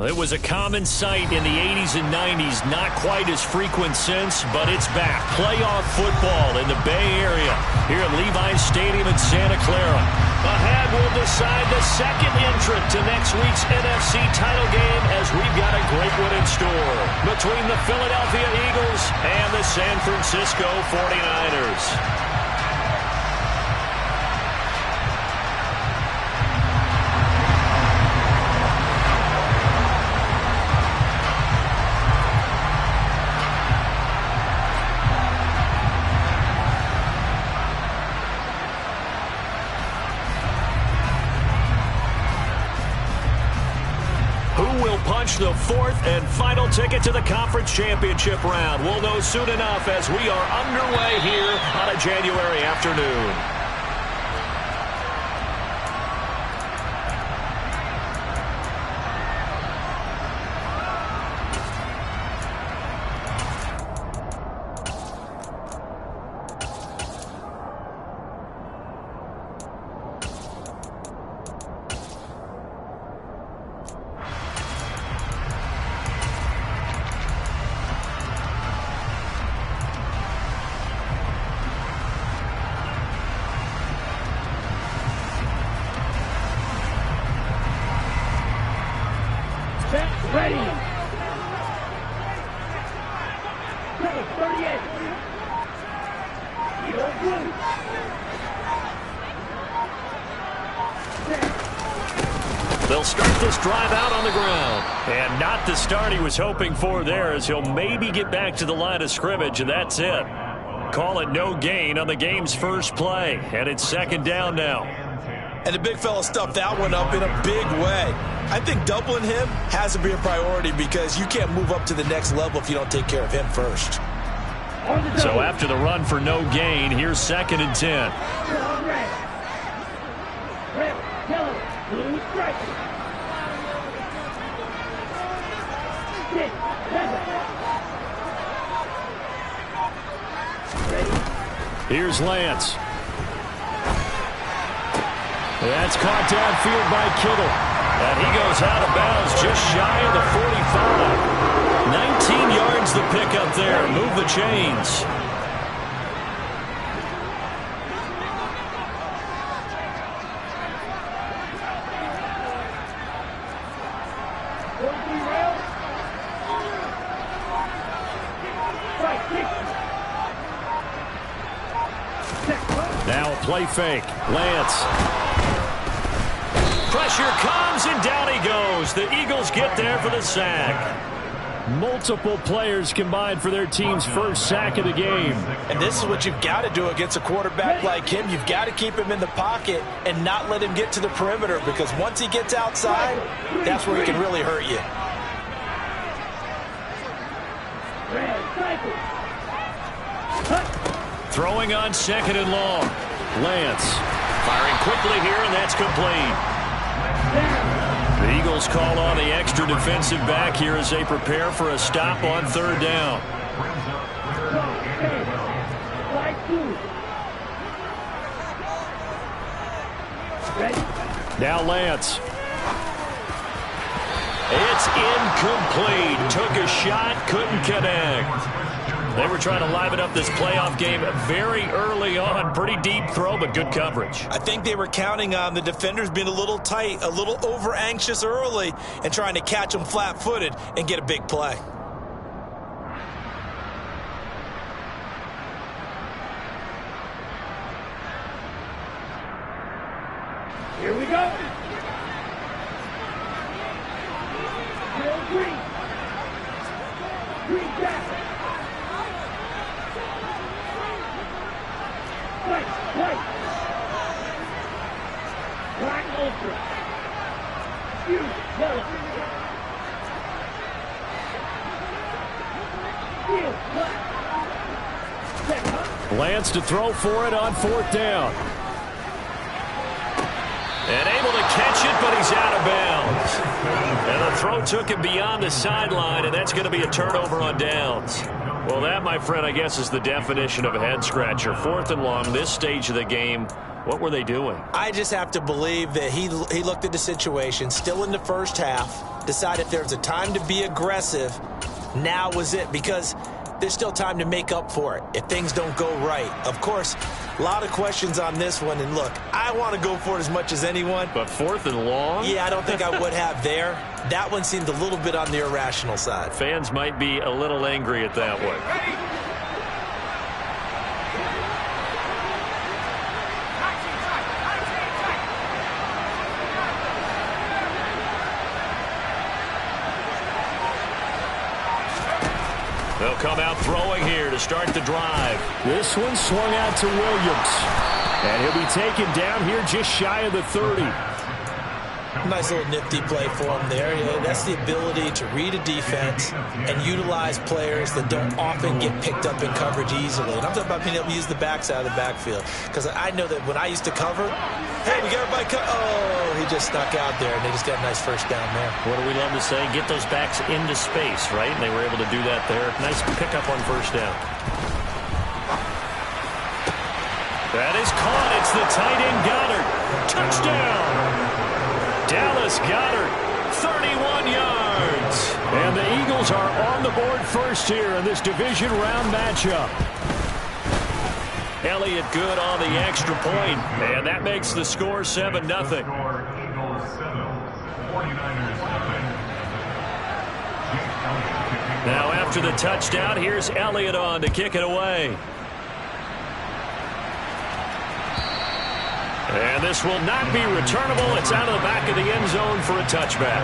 It was a common sight in the 80s and 90s, not quite as frequent since, but it's back. Playoff football in the Bay Area here at Levi's Stadium in Santa Clara. Ahead will decide the second entrant to next week's NFC title game as we've got a great one in store between the Philadelphia Eagles and the San Francisco 49ers. The fourth and final ticket to the conference championship round. We'll know soon enough as we are underway here on a January afternoon. They'll start this drive out on the ground. And not the start he was hoping for there, as he'll maybe get back to the line of scrimmage, and that's it. Call it no gain on the game's first play. And it's second down now. And the big fella stuffed that one up in a big way. I think doubling him has to be a priority because you can't move up to the next level if you don't take care of him first. So after the run for no gain, here's second and 10. Here's Lance. That's caught downfield by Kittle. And he goes out of bounds just shy of the 45. 19 yards the pickup there. Move the chains. Now a play fake. Lance. Pressure comes, and down he goes. The Eagles get there for the sack. Multiple players combined for their team's first sack of the game. And this is what you've got to do against a quarterback like him. You've got to keep him in the pocket and not let him get to the perimeter, because once he gets outside, that's where he can really hurt you. Throwing on second and long. Lance firing quickly here, and that's complete. The Eagles call on the extra defensive back here as they prepare for a stop on third down. Now Lance. It's incomplete. Took a shot, couldn't connect. They were trying to liven up this playoff game very early on. Pretty deep throw, but good coverage. I think they were counting on the defenders being a little tight, a little over-anxious early, and trying to catch them flat-footed and get a big play. Here we go. Green back. Right. Black ultra. Huge yellow. Steel black. Lance to throw for it on fourth down. And able to catch it, but he's out of bounds. And the throw took him beyond the sideline, and that's going to be a turnover on downs. Well, that, my friend, I guess is the definition of a head-scratcher. Fourth and long, this stage of the game, What were they doing? I just have to believe that he looked at the situation, still in the first half, decided if there's a time to be aggressive, now was it, because there's still time to make up for it if things don't go right. Of course, a lot of questions on this one, and look, I want to go for it as much as anyone. But 4th and long? Yeah, I don't think I would have there. That one seemed a little bit on the irrational side. Fans might be a little angry at that one. They'll come out throwing here to start the drive. This one swung out to Williams. And he'll be taken down here just shy of the 30. Nice little nifty play for him there. Yeah, that's the ability to read a defense and utilize players that don't often get picked up in coverage easily. And I'm talking about being able to use the backside of the backfield. Because I know that when I used to cover, hey, we got everybody oh, he just snuck out there, and they just got a nice first down there. What do we love to say? Get those backs into space, right? And they were able to do that there. Nice pickup on first down. That is caught. It's the tight end Goddard. Touchdown! Dallas Goddard, 31 yards. And the Eagles are on the board first here in this division round matchup. Elliott good on the extra point, and that makes the score 7-0. Now after the touchdown, here's Elliott on to kick it away. And this will not be returnable. It's out of the back of the end zone for a touchback.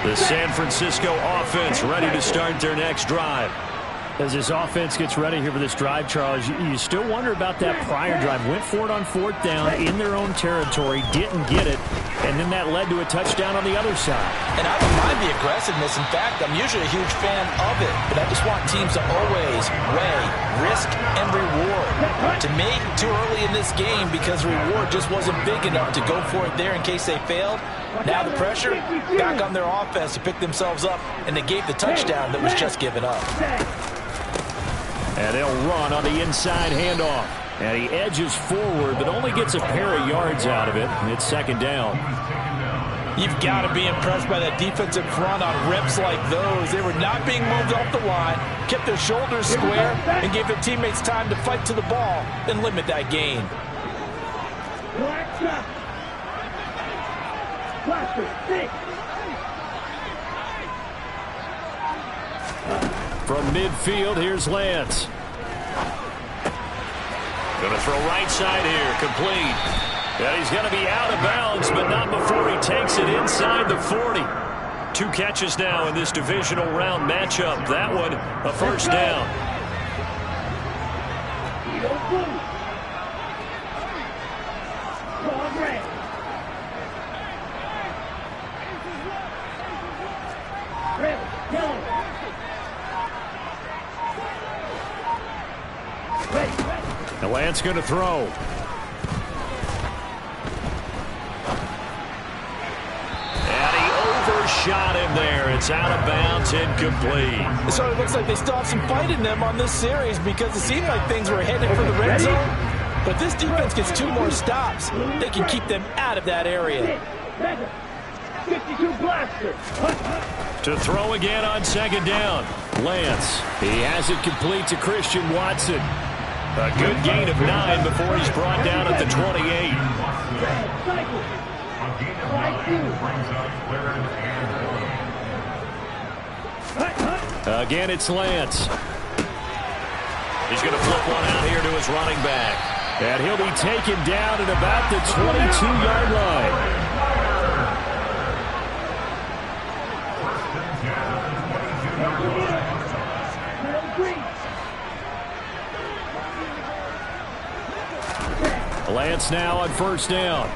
The San Francisco offense ready to start their next drive. As this offense gets ready here for this drive, Charles, you still wonder about that prior drive. Went for it on 4th down in their own territory, didn't get it, and then that led to a touchdown on the other side. And I don't mind the aggressiveness. In fact, I'm usually a huge fan of it, but I just want teams to always weigh risk and reward. To me, too early in this game because the reward just wasn't big enough to go for it there in case they failed. Now the pressure back on their offense to pick themselves up, and they gave the touchdown that was just given up. And they'll run on the inside handoff. And he edges forward, but only gets a pair of yards out of it. And it's 2nd down. You've got to be impressed by that defensive front on reps like those. They were not being moved off the line, kept their shoulders square, and gave their teammates time to fight to the ball and limit that gain. From midfield, here's Lance. Going to throw right side here, complete. And he's going to be out of bounds, but not before he takes it inside the 40. 2 catches now in this divisional round matchup. That one, a first down. And Lance going to throw. And he overshot him there. It's out of bounds, incomplete. It sort of looks like they still have some fight in them on this series because it seemed like things were headed for the red zone. But this defense gets 2 more stops. They can keep them out of that area. 52 blaster. To throw again on 2nd down. Lance. He has it complete to Christian Watson. A good gain of 9 before he's brought down at the 28. Again, it's Lance. He's going to flip one out here to his running back. And he'll be taken down at about the 22-yard line. Lance now on 1st down.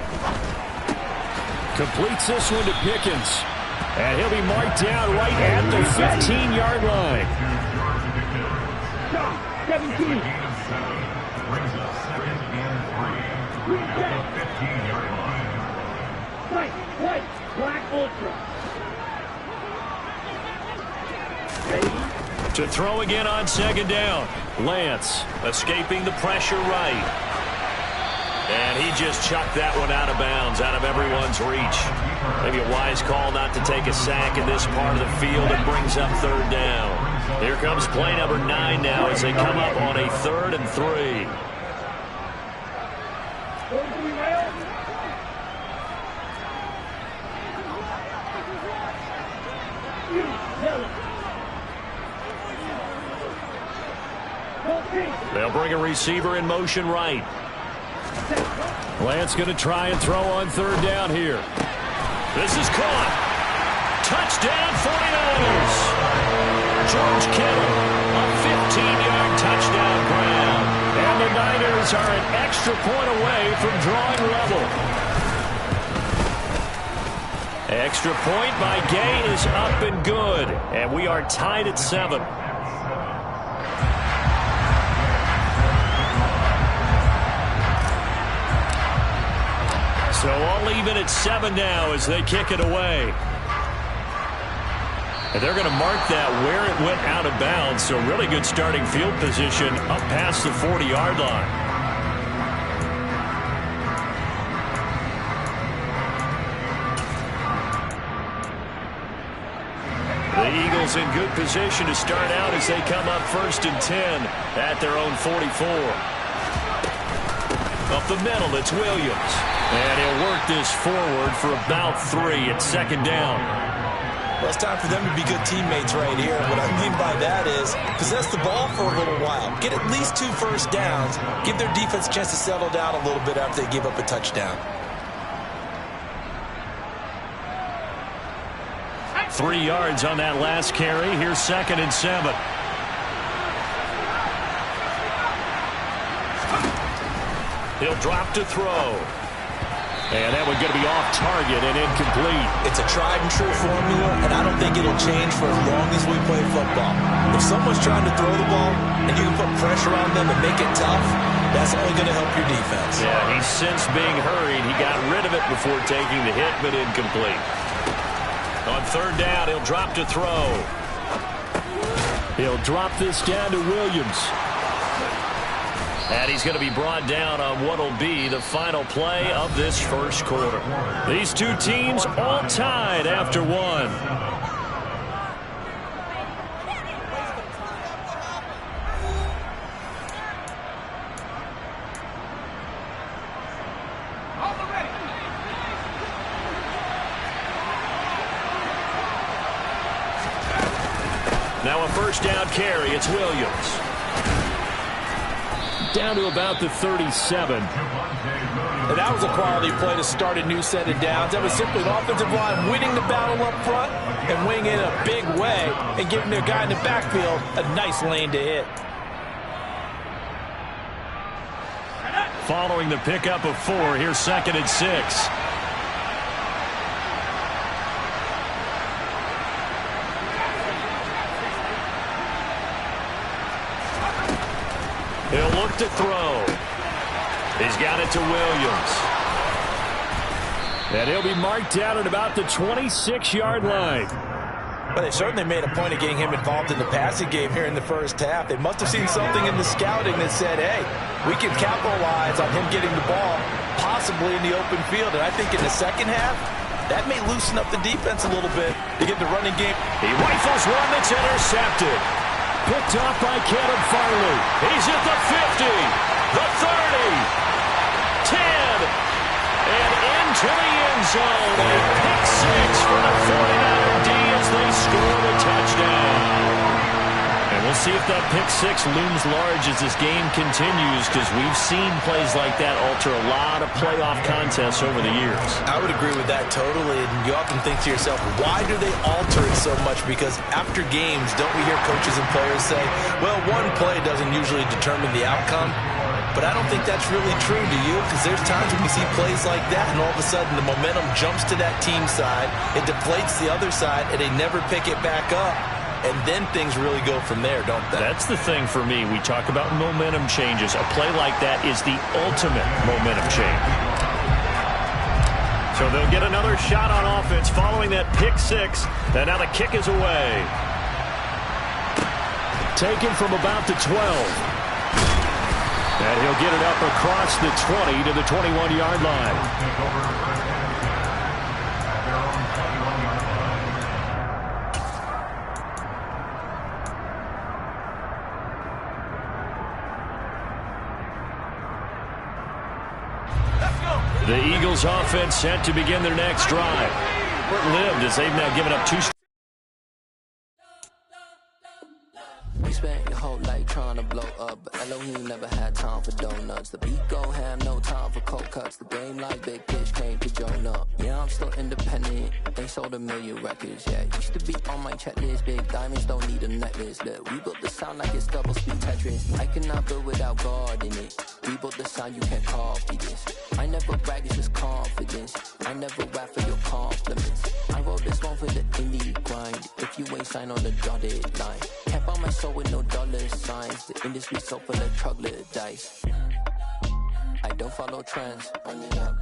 Completes this one to Pickens. And he'll be marked down right at the 15-yard line. 17. White, white, black ultra. Ready? To throw again on second down. Lance escaping the pressure right. And he just chucked that one out of bounds, out of everyone's reach. Maybe a wise call not to take a sack in this part of the field. It brings up third down. Here comes play number 9 now as they come up on a 3rd and 3. They'll bring a receiver in motion right. Lance going to try and throw on 3rd down here. This is caught. Touchdown 49ers. George Kittle, a 15-yard touchdown grab. And the Niners are an extra point away from drawing level. Extra point by Gay is up and good. And we are tied at 7. So all even at 7 now as they kick it away. And they're going to mark that where it went out of bounds. So really good starting field position up past the 40-yard line. The Eagles in good position to start out as they come up 1st and 10 at their own 44. Up the middle, it's Williams. And he'll work this forward for about 3 at 2nd down. Well, it's time for them to be good teammates right here. What I mean by that is possess the ball for a little while. Get at least 2 first downs. Give their defense a chance to settle down a little bit after they give up a touchdown. 3 yards on that last carry. Here's 2nd and 7. He'll drop to throw. And that one's going to be off target and incomplete. It's a tried and true formula, and I don't think it'll change for as long as we play football. If someone's trying to throw the ball and you can put pressure on them and make it tough, that's only going to help your defense. Yeah, he's since being hurried. He got rid of it before taking the hit, but incomplete. On 3rd down, he'll drop to throw. He'll drop this down to Williams. And he's going to be brought down on what will be the final play of this first quarter. These two teams all tied after 1. Now a first down carry. It's Williams. Down to about the 37. And that was a quality play to start a new set of downs. That was simply an offensive line winning the battle up front and winning it in a big way and giving their guy in the backfield a nice lane to hit. Following the pickup of 4, here's 2nd and 6. He'll look to throw. He's got it to Williams. And he'll be marked down at about the 26-yard line. But they certainly made a point of getting him involved in the passing game here in the first half. They must have seen something in the scouting that said, hey, we can capitalize on him getting the ball, possibly in the open field. And I think in the second half, that may loosen up the defense a little bit to get the running game. He rifles one that's intercepted. Picked off by Caleb Farley. He's at the 50, the 30, 10, and into the end zone. A pick 6 for the 49er D as they score the touchdown. And we'll see if that pick 6 looms large as this game continues, because we've seen plays like that alter a lot of playoff contests over the years. I would agree with that totally. And you often think to yourself, why do they alter it so much? Because after games, don't we hear coaches and players say, well, one play doesn't usually determine the outcome? But I don't think that's really true, do you? Because there's times when we see plays like that, and all of a sudden the momentum jumps to that team side, it deflates the other side, and they never pick it back up. And then things really go from there, don't they? That's the thing for me. We talk about momentum changes. A play like that is the ultimate momentum change. So they'll get another shot on offense following that pick six. And now the kick is away. Taken from about the 12. And he'll get it up across the 20 to the 21-yard line. The Eagles offense set to begin their next drive. Short-lived as they've now given up 2. You spent your whole life trying to blow up, but Elohim never had time for donuts. The beat go ham, no time for cold cuts. The game like Big Fish came to join up. Yeah, I'm still independent. They sold 1 million records, yeah. Used to be on my checklist. Big diamonds don't need a necklace. Look, we built the sound like it's double speed Tetris. I cannot build without God in it. We built the sound, you can't copy this. I never brag, it's just confidence. I never rap for your compliments. I wrote this one for the indie grind. If you ain't signed on the dotted line, can't buy my soul with no dollar signs. The industry so full of troglodytes. I don't follow trends. Run it up.